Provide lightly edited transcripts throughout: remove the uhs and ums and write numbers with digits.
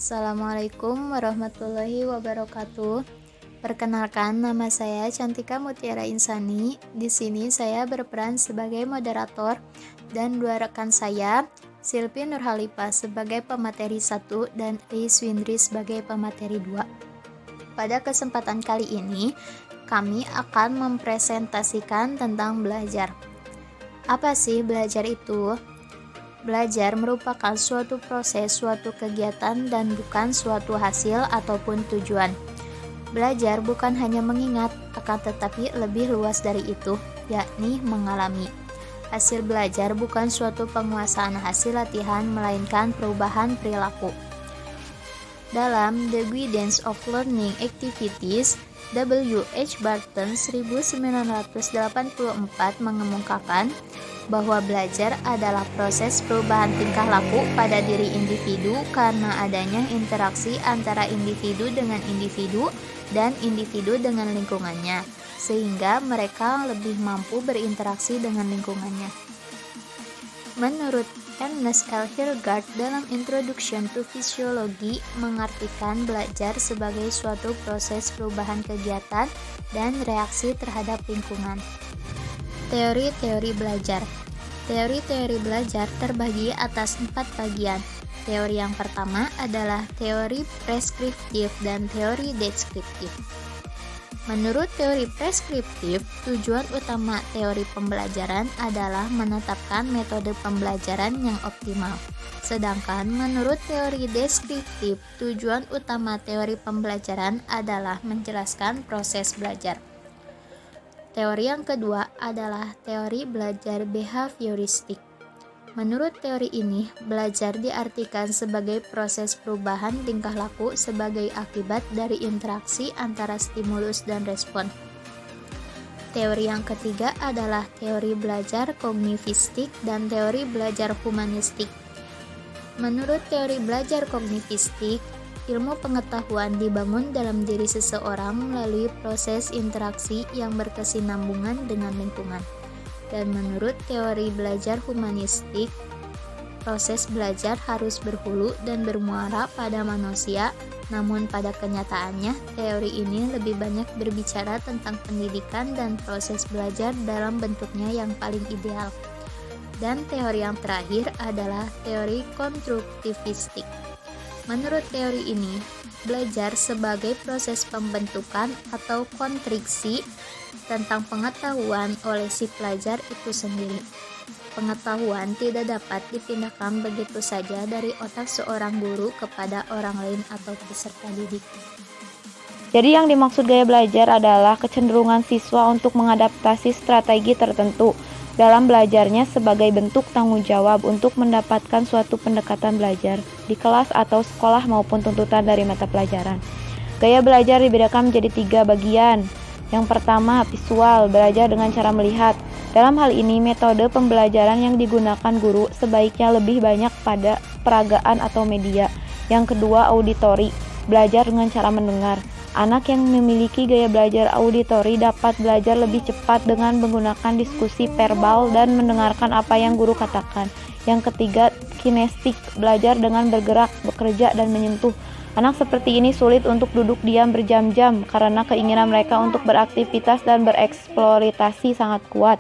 Assalamualaikum warahmatullahi wabarakatuh. Perkenalkan, nama saya Cantika Mutiara Insani. Di sini saya berperan sebagai moderator dan dua rekan saya, Silvi Nurhalifa sebagai pemateri 1 dan Ais Windri sebagai pemateri 2. Pada kesempatan kali ini, kami akan mempresentasikan tentang belajar. Apa sih belajar itu? Belajar merupakan suatu proses, suatu kegiatan, dan bukan suatu hasil ataupun tujuan. Belajar bukan hanya mengingat, akan tetapi lebih luas dari itu, yakni mengalami. Hasil belajar bukan suatu penguasaan hasil latihan, melainkan perubahan perilaku. Dalam The Guidance of Learning Activities, W.H. Barton 1984 mengemukakan bahwa belajar adalah proses perubahan tingkah laku pada diri individu karena adanya interaksi antara individu dengan individu dan individu dengan lingkungannya, sehingga mereka lebih mampu berinteraksi dengan lingkungannya. Menurut Ernest L. Hildegard dalam Introduction to Physiology mengartikan belajar sebagai suatu proses perubahan kegiatan dan reaksi terhadap lingkungan. Teori-teori belajar. Teori-teori belajar terbagi atas 4 bagian. Teori yang pertama adalah teori preskriptif dan teori deskriptif. Menurut teori preskriptif, tujuan utama teori pembelajaran adalah menetapkan metode pembelajaran yang optimal. Sedangkan menurut teori deskriptif, tujuan utama teori pembelajaran adalah menjelaskan proses belajar. Teori yang kedua adalah teori belajar behavioristik. Menurut teori ini, belajar diartikan sebagai proses perubahan tingkah laku sebagai akibat dari interaksi antara stimulus dan respon. Teori yang ketiga adalah teori belajar kognitistik dan teori belajar humanistik. Menurut teori belajar kognitistik, ilmu pengetahuan dibangun dalam diri seseorang melalui proses interaksi yang berkesinambungan dengan lingkungan. Dan menurut teori belajar humanistik, proses belajar harus berhulu dan bermuara pada manusia, namun pada kenyataannya, teori ini lebih banyak berbicara tentang pendidikan dan proses belajar dalam bentuknya yang paling ideal. Dan teori yang terakhir adalah teori konstruktivistik. Menurut teori ini, belajar sebagai proses pembentukan atau konstriksi tentang pengetahuan oleh si pelajar itu sendiri. Pengetahuan tidak dapat dipindahkan begitu saja dari otak seorang guru kepada orang lain atau peserta didik. Jadi yang dimaksud gaya belajar adalah kecenderungan siswa untuk mengadaptasi strategi tertentu dalam belajarnya sebagai bentuk tanggung jawab untuk mendapatkan suatu pendekatan belajar di kelas atau sekolah maupun tuntutan dari mata pelajaran. Gaya belajar dibedakan menjadi 3 bagian. Yang pertama, visual, belajar dengan cara melihat. Dalam hal ini, metode pembelajaran yang digunakan guru sebaiknya lebih banyak pada peragaan atau media. Yang kedua, auditori, belajar dengan cara mendengar. Anak yang memiliki gaya belajar auditori dapat belajar lebih cepat dengan menggunakan diskusi verbal dan mendengarkan apa yang guru katakan. Yang ketiga, kinestik, belajar dengan bergerak, bekerja, dan menyentuh. Anak seperti ini sulit untuk duduk diam berjam-jam karena keinginan mereka untuk beraktivitas dan bereksploitasi sangat kuat.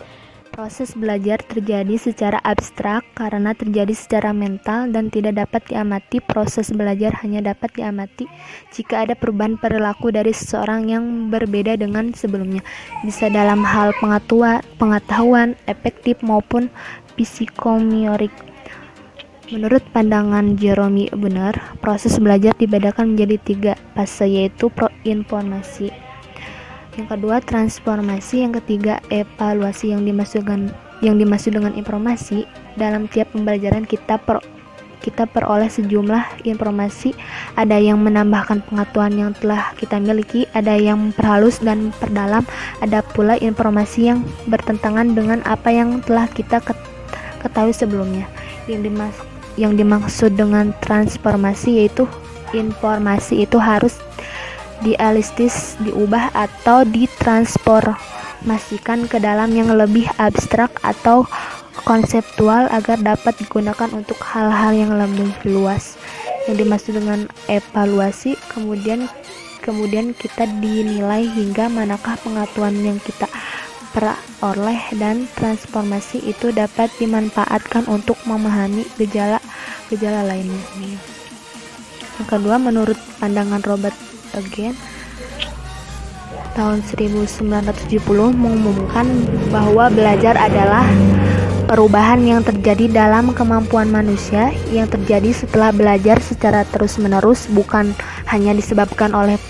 Proses belajar terjadi secara abstrak karena terjadi secara mental dan tidak dapat diamati. Proses belajar hanya dapat diamati jika ada perubahan perilaku dari seseorang yang berbeda dengan sebelumnya, bisa dalam hal pengetahuan, efektif maupun psikomotorik. Menurut pandangan Jerome Bruner, proses belajar dibedakan menjadi 3 fase, yaitu informasi, yang kedua transformasi, yang ketiga evaluasi. Yang dimaksud dengan informasi, dalam tiap pembelajaran kita peroleh sejumlah informasi, ada yang menambahkan pengetahuan yang telah kita miliki, ada yang memperhalus dan perdalam, ada pula informasi yang bertentangan dengan apa yang telah kita ketahui sebelumnya. Yang dimaksud dengan transformasi yaitu informasi itu harus dialistis, diubah atau ditransformasikan ke dalam yang lebih abstrak atau konseptual agar dapat digunakan untuk hal-hal yang lebih luas. Yang dimaksud dengan evaluasi, kemudian kita dinilai hingga manakah pengetahuan yang kita peroleh dan transformasi itu dapat dimanfaatkan untuk memahami gejala lainnya. Yang kedua, menurut pandangan Robert Again tahun 1970 mengumumkan bahwa belajar adalah perubahan yang terjadi dalam kemampuan manusia yang terjadi setelah belajar secara terus-menerus, bukan hanya disebabkan oleh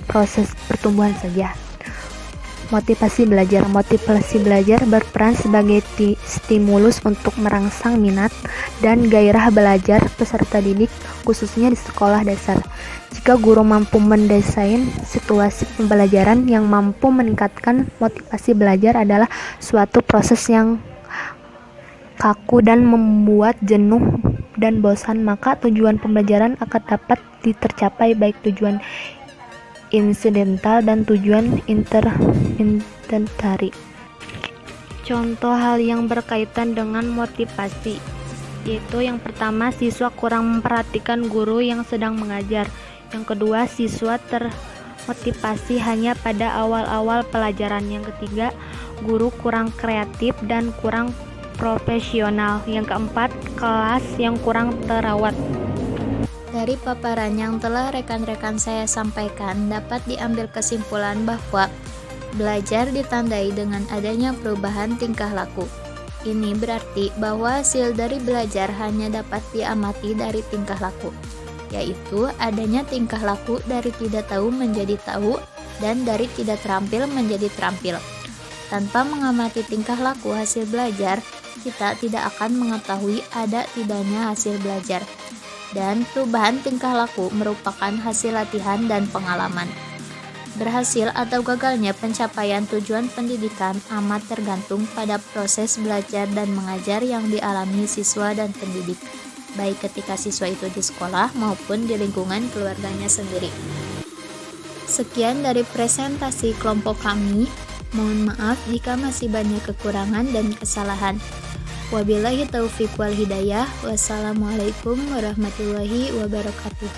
proses pertumbuhan saja. Motivasi belajar berperan sebagai stimulus untuk merangsang minat dan gairah belajar peserta didik, khususnya di sekolah dasar. Jika guru mampu mendesain situasi pembelajaran yang mampu meningkatkan motivasi belajar adalah suatu proses yang kaku dan membuat jenuh dan bosan, maka tujuan pembelajaran akan dapat tercapai, baik tujuan insidental dan tujuan intensitari. Contoh hal yang berkaitan dengan motivasi, yaitu yang pertama, siswa kurang memperhatikan guru yang sedang mengajar. Yang kedua, siswa termotivasi hanya pada awal-awal pelajaran. Yang ketiga, guru kurang kreatif dan kurang profesional. Yang keempat, kelas yang kurang terawat. Dari paparan yang telah rekan-rekan saya sampaikan, dapat diambil kesimpulan bahwa belajar ditandai dengan adanya perubahan tingkah laku. Ini berarti bahwa hasil dari belajar hanya dapat diamati dari tingkah laku, yaitu adanya tingkah laku dari tidak tahu menjadi tahu dan dari tidak terampil menjadi terampil. Tanpa mengamati tingkah laku hasil belajar, kita tidak akan mengetahui ada tidaknya hasil belajar. Dan perubahan tingkah laku merupakan hasil latihan dan pengalaman. Berhasil atau gagalnya pencapaian tujuan pendidikan amat tergantung pada proses belajar dan mengajar yang dialami siswa dan pendidik, baik ketika siswa itu di sekolah maupun di lingkungan keluarganya sendiri. Sekian dari presentasi kelompok kami. Mohon maaf jika masih banyak kekurangan dan kesalahan. Wabillahi taufiq wal hidayah. Wassalamualaikum warahmatullahi wabarakatuh.